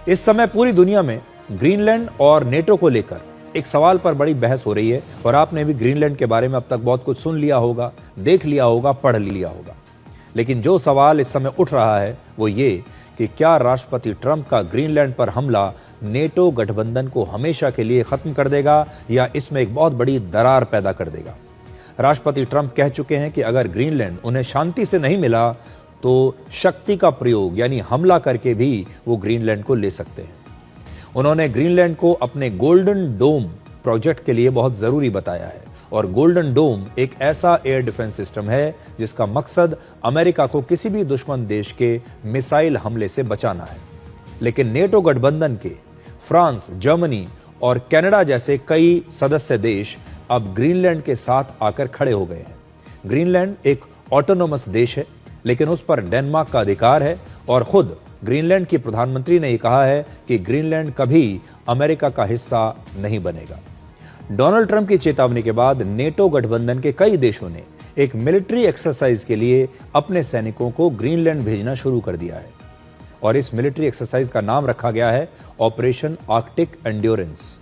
इस समय पूरी दुनिया में ग्रीनलैंड और नेटो को लेकर एक सवाल पर बड़ी बहस हो रही है और आपने भी ग्रीनलैंड के बारे में अब तक बहुत कुछ सुन लिया होगा, देख लिया होगा, पढ़ लिया होगा। लेकिन जो सवाल इस समय उठ रहा है वो ये कि क्या राष्ट्रपति ट्रंप का ग्रीनलैंड पर हमला नेटो गठबंधन को हमेशा के लिए खत्म कर देगा या इसमें एक बहुत बड़ी दरार पैदा कर देगा। राष्ट्रपति ट्रंप कह चुके हैं कि अगर ग्रीनलैंड उन्हें शांति से नहीं मिला तो शक्ति का प्रयोग यानी हमला करके भी वो ग्रीनलैंड को ले सकते हैं। उन्होंने ग्रीनलैंड को अपने गोल्डन डोम प्रोजेक्ट के लिए बहुत जरूरी बताया है और गोल्डन डोम एक ऐसा एयर डिफेंस सिस्टम है जिसका मकसद अमेरिका को किसी भी दुश्मन देश के मिसाइल हमले से बचाना है। लेकिन नेटो गठबंधन के फ्रांस, जर्मनी और कनाडा जैसे कई सदस्य देश अब ग्रीनलैंड के साथ आकर खड़े हो गए हैं। ग्रीनलैंड एक ऑटोनोमस देश है, लेकिन उस पर डेनमार्क का अधिकार है और खुद ग्रीनलैंड की प्रधानमंत्री ने यह कहा है कि ग्रीनलैंड कभी अमेरिका का हिस्सा नहीं बनेगा। डोनाल्ड ट्रंप की चेतावनी के बाद नेटो गठबंधन के कई देशों ने एक मिलिट्री एक्सरसाइज के लिए अपने सैनिकों को ग्रीनलैंड भेजना शुरू कर दिया है और इस मिलिट्री एक्सरसाइज का नाम रखा गया है ऑपरेशन आर्कटिक एंड्योरेंस।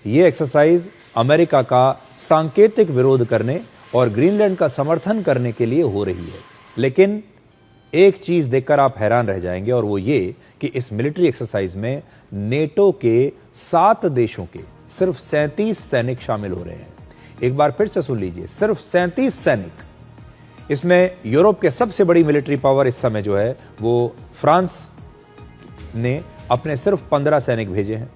ये एक्सरसाइज अमेरिका का सांकेतिक विरोध करने और ग्रीनलैंड का समर्थन करने के लिए हो रही है। लेकिन एक चीज देखकर आप हैरान रह जाएंगे और वो ये कि इस मिलिट्री एक्सरसाइज में नेटो के 7 देशों के सिर्फ 37 सैनिक शामिल हो रहे हैं। एक बार फिर से सुन लीजिए, सिर्फ 37 सैनिक। इसमें यूरोप के सबसे बड़ी मिलिट्री पावर इस समय जो है वो फ्रांस ने अपने सिर्फ 15 सैनिक भेजे हैं।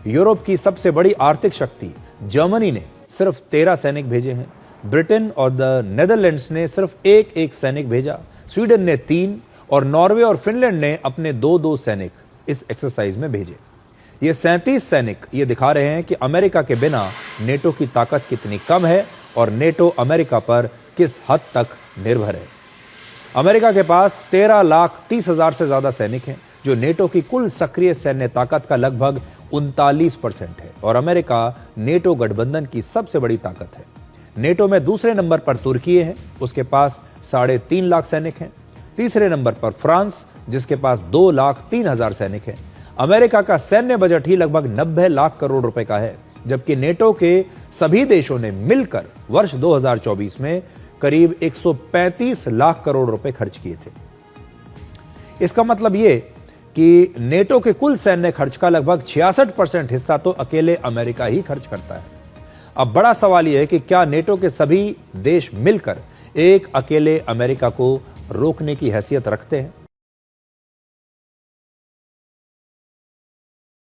यूरोप की सबसे बड़ी आर्थिक शक्ति जर्मनी ने सिर्फ 13 सैनिक भेजे हैं। ब्रिटेन और द नेदरलैंड्स ने सिर्फ एक सैनिक भेजा। स्वीडन ने 3 और नॉर्वे और फिनलैंड ने अपने 2 सैनिक इस एक्सरसाइज में भेजे। ये 37 सैनिक ये दिखा रहे हैं कि अमेरिका के बिना नेटो की ताकत कितनी कम है और नेटो अमेरिका पर किस हद तक निर्भर है। अमेरिका के पास 13,30,000 से ज्यादा सैनिक हैं, जो नेटो की कुल सक्रिय सैन्य ताकत का लगभग 39% है और अमेरिका नेटो गठबंधन की सबसे बड़ी ताकत है। नेटो में दूसरे नंबर पर तुर्की है, उसके पास 3.5 लाख सैनिक हैं। तीसरे नंबर पर फ्रांस, जिसके पास 2,03,000 सैनिक हैं। अमेरिका का सैन्य बजट ही लगभग 90 लाख करोड़ रुपए का है, जबकि नेटो के सभी देशों ने मिलकर वर्ष 2024 में करीब 135 लाख करोड़ रुपए खर्च किए थे। इसका मतलब यह कि नेटो के कुल सैन्य खर्च का लगभग 66% हिस्सा तो अकेले अमेरिका ही खर्च करता है। अब बड़ा सवाल यह है कि क्या नेटो के सभी देश मिलकर एक अकेले अमेरिका को रोकने की हैसियत रखते हैं?